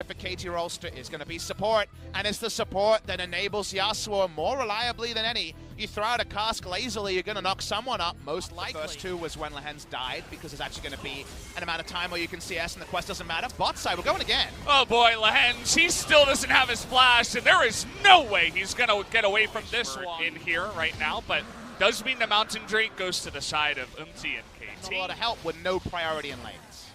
for KT Rolster is going to be support, and it's the support that enables Yasuo more reliably than any. You throw out a cask lazily, you're going to knock someone up, most likely. The first two was when Lehens died, because there's actually going to be an amount of time where you can CS and the quest doesn't matter. Bot side, we're going again. Oh boy, Lehens, he still doesn't have his flash, and there is no way he's going to get away from this one in here right now, but does mean the Mountain Drake goes to the side of Umti and KT. A lot of help with no priority in lanes.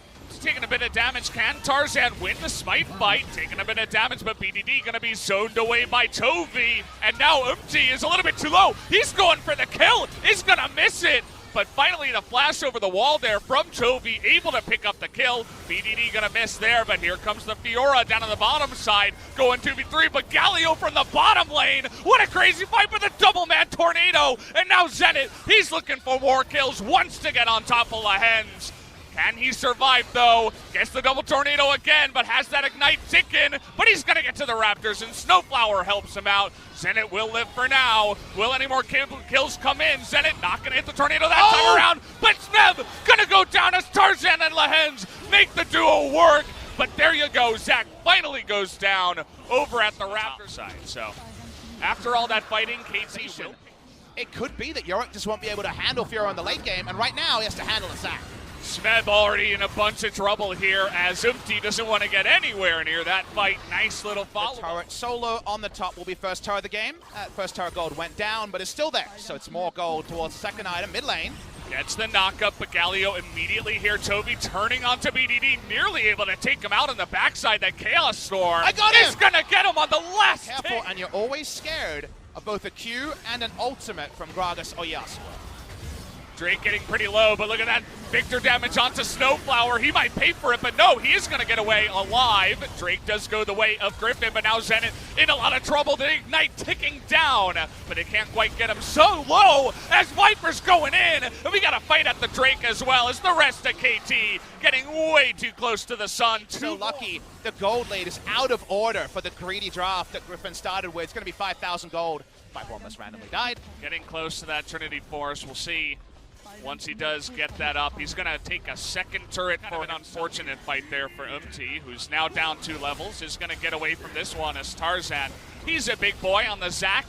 Taking a bit of damage. Can Tarzan win the smite fight? Taking a bit of damage, but BDD going to be zoned away by Tovi. And now Umti is a little bit too low. He's going for the kill. He's going to miss it. But finally the flash over the wall there from Tovi, able to pick up the kill. BDD going to miss there, but here comes the Fiora down on the bottom side, going 2v3, but Galio from the bottom lane. What a crazy fight with a double-man tornado. And now Zenit, he's looking for more kills, wants to get on top of Lehens. Can he survive, though? Gets the double tornado again, but has that ignite ticking. But he's going to get to the Raptors, and Snowflower helps him out. Zenit will live for now. Will any more kills come in? Zenit not going to hit the tornado that time around. But Smeb going to go down as Tarzan and Lehens make the duo work. But there you go. Zach finally goes down over at the Raptors side. So after all that fighting, KT will. It could be that Yorick just won't be able to handle Fiora in the late game, and right now he has to handle a Zach. Smeb already in a bunch of trouble here as Umti doesn't want to get anywhere near that fight. Nice little follow. Turret solo on the top will be first turret of the game. First turret gold went down, but it's still there. So it's more gold towards the second item, mid lane. Gets the knockup, but Galio immediately here. Toby turning onto BDD, nearly able to take him out on the backside. That Chaos Storm. I got him! Is going to get him on the last Careful, hit. and you're always scared of both a Q and an ultimate from Gragas or Yasuo. Drake getting pretty low, but look at that Victor damage onto Snowflower. He might pay for it, but no, he is going to get away alive. Drake does go the way of Griffin, but now Zenit in a lot of trouble. The Ignite ticking down, but it can't quite get him so low as Viper's going in. And we got a fight at the Drake as well as the rest of KT getting way too close to the sun. So lucky the gold lead is out of order for the greedy draft that Griffin started with. It's going to be 5,000 gold. Viper almost randomly died. Getting close to that Trinity Force. We'll see. Once he does get that up, he's going to take a second turret for an unfortunate fight there for Umti, who's now down 2 levels, is going to get away from this one as Tarzan. He's a big boy on the Zac.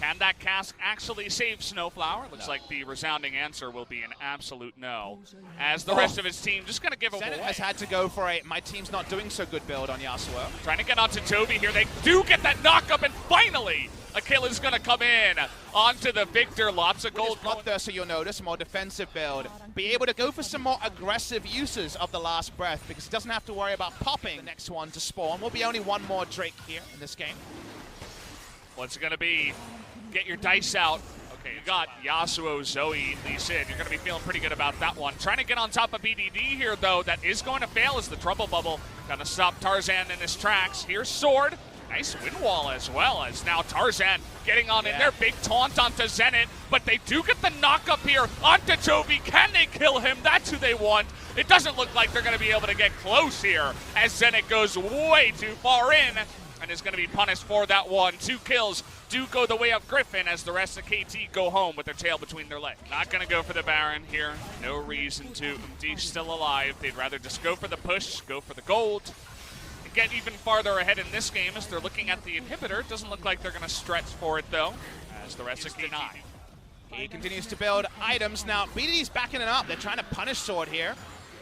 Can that cask actually save Snowflower? Looks like the resounding answer will be an absolute no, as the rest of his team just going to give him away. Zenit has had to go for a my team's not doing so good build on Yasuo. Trying to get onto Toby here. They do get that knockup, and finally Akela's going to come in onto the Victor. Lots of gold. Bloodthirster, you'll notice, more defensive build. Be able to go for some more aggressive uses of the last breath because he doesn't have to worry about popping the next one to spawn. Will be only one more Drake here in this game. What's it going to be? Get your dice out. Okay, you got Yasuo, Zoe, Lee Sin. You're going to be feeling pretty good about that one. Trying to get on top of BDD here, though. That is going to fail as the Trouble Bubble. Going to stop Tarzan in his tracks. Here's Sword. Nice wind wall as well, as now Tarzan getting on in there. Big taunt onto Zenit, but they do get the knock-up here onto Toby. Can they kill him? That's who they want. It doesn't look like they're going to be able to get close here, as Zenit goes way too far in and is going to be punished for that one. 2 kills do go the way of Griffin as the rest of KT go home with their tail between their legs. Not going to go for the Baron here. No reason to. Umti's still alive. They'd rather just go for the push, go for the gold, and get even farther ahead in this game as they're looking at the inhibitor. Doesn't look like they're going to stretch for it, though, as the rest of KT. He continues to build items. Now, BDD's backing it up. They're trying to punish Sword here.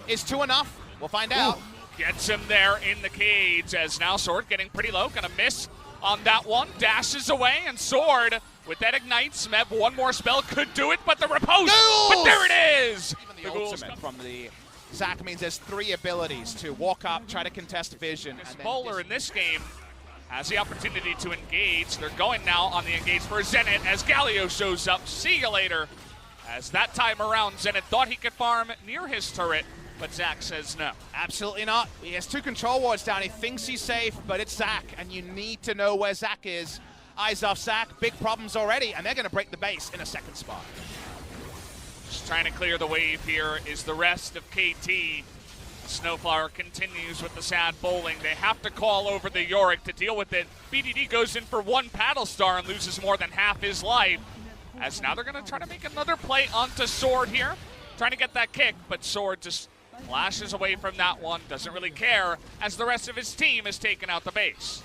Is 2 enough? We'll find out. Gets him there in the cage as now Sword getting pretty low. Gonna miss on that one. Dashes away, and Sword with that ignite. Smeb, one more spell could do it, but the riposte. But there it is. Even the ultimate from the Zac means there's 3 abilities to walk up, try to contest vision. This bowler in this game has the opportunity to engage. They're going now on the engage for Zenit as Galio shows up. See you later. As that time around, Zenit thought he could farm near his turret, but Zac says no. Absolutely not. He has 2 control wards down. He thinks he's safe, but it's Zac, and you need to know where Zac is. Eyes off Zac, big problems already, and they're going to break the base in a second spot. Just trying to clear the wave here is the rest of KT. Snowflower continues with the sad bowling. They have to call over the Yorick to deal with it. BDD goes in for 1 Paddle Star and loses more than half his life. As now they're going to try to make another play onto Sword here. Trying to get that kick, but Sword just Flashes away from that one, doesn't really care, as the rest of his team has taken out the base.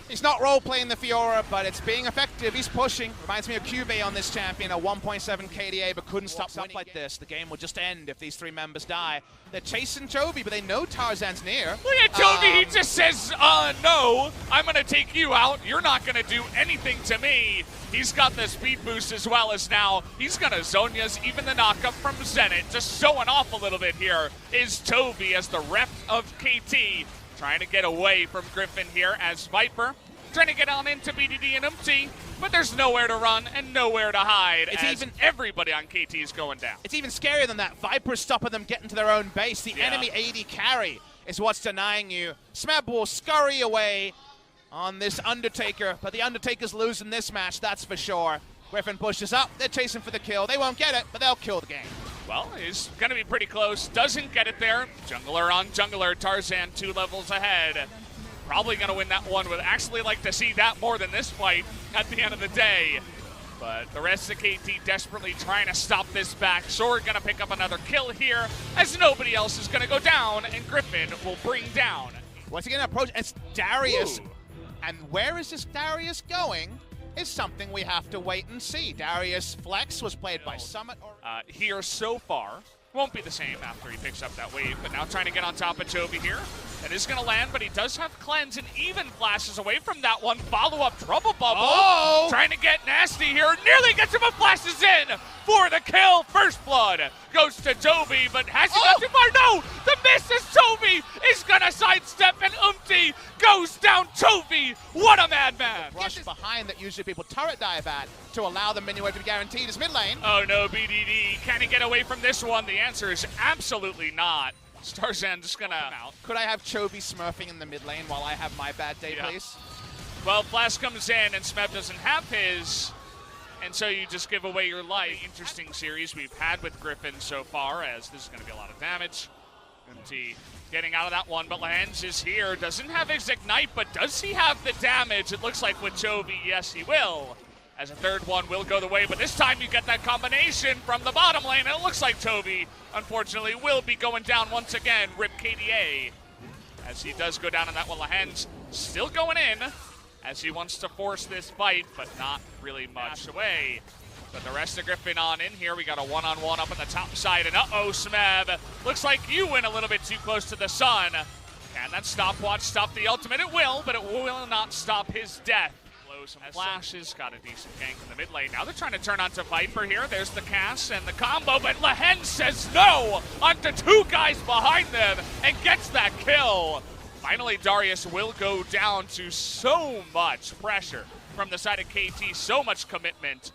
He's not role-playing the Fiora, but it's being effective. He's pushing. Reminds me of Cube on this champion, a 1.7 KDA, but couldn't stop up like this. The game will just end if these three members die. They're chasing Chovy, but they know Tarzan's near. Look at Chovy, he just says, no, I'm going to take you out. You're not going to do anything to me. He's got the speed boost as well as now. He's going to Zhonya's, even the knockup from Zenit. Just showing off a little bit here is Chovy as the rep of KT. Trying to get away from Griffin here as Viper. Trying to get on into BDD and Umti, but there's nowhere to run and nowhere to hide. It's even everybody on KT is going down. It's even scarier than that. Viper's stopping them getting to their own base. The enemy AD carry is what's denying you. Smeb will scurry away on this Undertaker, but the Undertaker's losing this match, that's for sure. Griffin pushes up. They're chasing for the kill. They won't get it, but they'll kill the game. Well, he's going to be pretty close. Doesn't get it there. Jungler on jungler. Tarzan 2 levels ahead. Probably going to win that one. Would actually like to see that more than this fight at the end of the day. But the rest of KT desperately trying to stop this back. Sword going to pick up another kill here as nobody else is going to go down, and Griffin will bring down. Once again, approach. It's Darius. Ooh. And where is this Darius going is something we have to wait and see. Darius Flex was played by Summit. Here so far. Won't be the same after he picks up that wave, but now trying to get on top of Chovy here. That is going to land, but he does have cleanse and even flashes away from that one. Follow-up trouble bubble. Oh! Trying to get nasty here. Nearly gets him, but flashes in for the kill. First blood goes to Chovy, but has he got too far? No! The miss is Chovy is going to sidestep, and Umti goes down. Chovy, what a madman. Rush behind that usually people turret dive at to allow the minion wave to be guaranteed is mid lane. Oh no, BDD. Can he get away from this one? The answer is absolutely not. Tarzan just gonna out. Could I have Chovy smurfing in the mid lane while I have my bad day, please? Well, Flash comes in and Smeb doesn't have his, and so you just give away your life. Interesting series we've had with Griffin so far, as this is gonna be a lot of damage. MT getting out of that one, but Lehens is here. Doesn't have his Ignite, but does he have the damage? It looks like with Chovy, yes he will. As a third one will go the way, but this time you get that combination from the bottom lane, and it looks like Chovy, unfortunately, will be going down once again. Rip KDA, as he does go down on that one. Lehens still going in, as he wants to force this fight, but not really much away. But the rest of Griffin on in here. We got a one-on-one up on the top side, and uh-oh, Smeb. Looks like you went a little bit too close to the sun. Can that stopwatch stop the ultimate? It will, but it will not stop his death. Some flashes, got a decent gank in the mid lane. Now they're trying to turn onto Viper here. There's the cast and the combo, but Lehens says no onto 2 guys behind them and gets that kill. Finally, Darius will go down to so much pressure from the side of KT, so much commitment.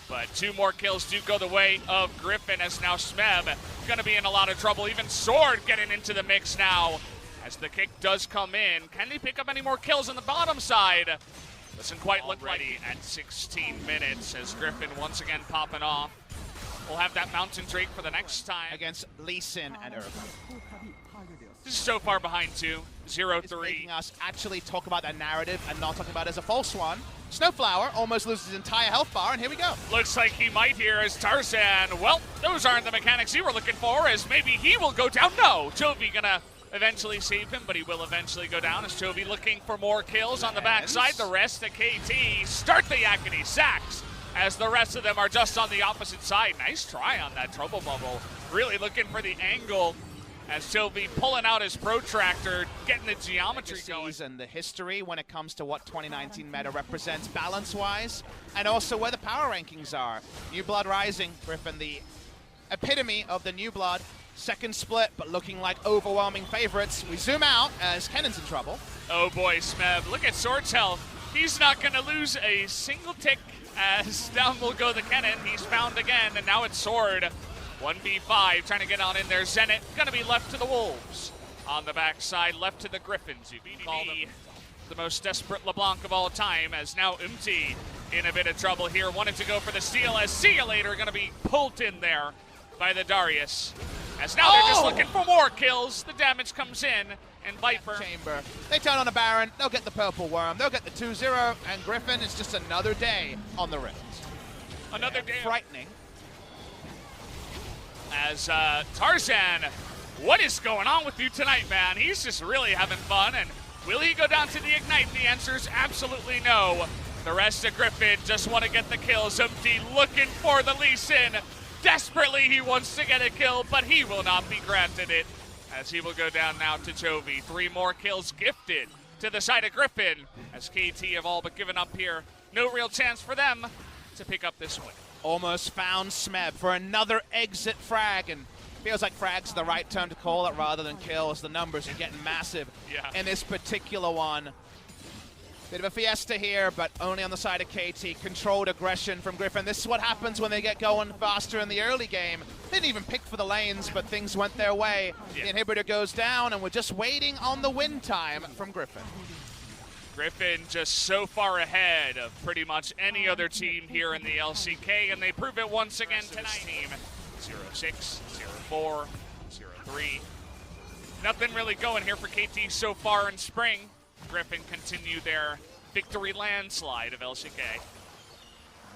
But 2 more kills do go the way of Griffin, as now Smeb gonna be in a lot of trouble. Even Sword getting into the mix now as the kick does come in. Can he pick up any more kills on the bottom side? Doesn't quite look ready at 16 minutes as Griffin once again popping off. We'll have that Mountain Drake for the next time. Against Lee Sin and Urban. This is so far behind too. 0-3. It's making us actually talk about that narrative and not talking about it as a false one. Snowflower almost loses his entire health bar, and here we go. Looks like he might here as Tarzan. Well, those aren't the mechanics you were looking for, as maybe he will go down. No, Chovy gonna eventually save him, but he will eventually go down as Chovy looking for more kills on the backside. The rest of KT start the Yakety Sax as the rest of them are just on the opposite side. Nice try on that trouble bubble. Really looking for the angle as Chovy pulling out his protractor, getting the geometry going. And the history when it comes to what 2019 meta represents balance-wise, and also where the power rankings are. New Blood Rising, Griffin, the epitome of the New Blood. Second split, but looking like overwhelming favorites. We zoom out as Kennan's in trouble. Oh boy, Smeb. Look at Sword's health. He's not going to lose a single tick as down will go the Kennen. He's found again, and now it's Sword. 1v5, trying to get on in there. Zenit going to be left to the Wolves. On the backside, left to the Griffins. BDD, the most desperate LeBlanc of all time, as now Umti in a bit of trouble here. Wanted to go for the steal, as See You Later going to be pulled in there by the Darius. As now they're just looking for more kills. The damage comes in, and Viper. Chamber. They turn on a Baron. They'll get the Purple Worm. They'll get the 2-0, and Griffin is just another day on the Rift. Another day. Frightening. As Tarzan What is going on with you tonight, man? He's just really having fun, and will he go down to the Ignite? The answer is absolutely no. The rest of Griffin just want to get the kills. Empty looking for the Lee Sin. Desperately, he wants to get a kill, but he will not be granted it, as he will go down now to Chovy. 3 more kills gifted to the side of Griffin, as KT have all but given up here. No real chance for them to pick up this win. Almost found Smeb for another exit frag, and feels like frag's the right term to call it rather than kills. The numbers are getting massive in this particular one. Bit of a fiesta here, but only on the side of KT. Controlled aggression from Griffin. This is what happens when they get going faster in the early game. They didn't even pick for the lanes, but things went their way. The inhibitor goes down, and we're just waiting on the win time from Griffin. Griffin just so far ahead of pretty much any other team here in the LCK, and they prove it once again tonight. Team 0-6, 0-4, 0-3. Nothing really going here for KT so far in spring. Griffin continue their victory landslide of LCK.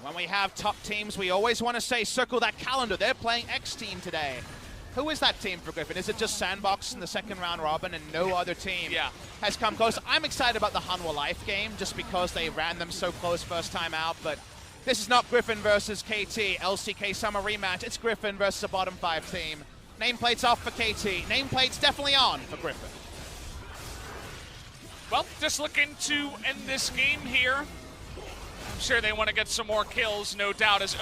When we have top teams, we always want to say, circle that calendar. They're playing X team today. Who is that team for Griffin? Is it just Sandbox in the second round robin and no other team has come close? I'm excited about the Hanwha Life game just because they ran them so close first time out, but this is not Griffin versus KT, LCK summer rematch. It's Griffin versus a bottom 5 team. Nameplate's off for KT. Nameplate's definitely on for Griffin. Well, just looking to end this game here. I'm sure they want to get some more kills, no doubt, as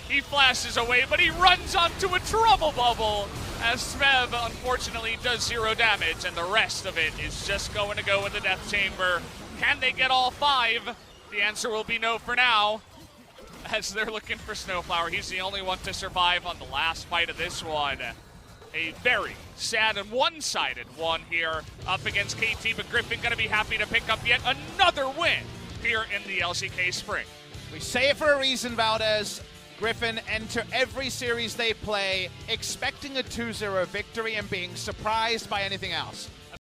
he flashes away, but he runs onto a trouble bubble as Smeb, unfortunately, does 0 damage, and the rest of it is just going to go in the death chamber. Can they get all 5? The answer will be no for now, as they're looking for Snowflower. He's the only one to survive on the last fight of this one. A very sad and one-sided one here up against KT, but Griffin going to be happy to pick up yet another win here in the LCK Spring. We say it for a reason, Valdez. Griffin enter every series they play expecting a 2-0 victory and being surprised by anything else.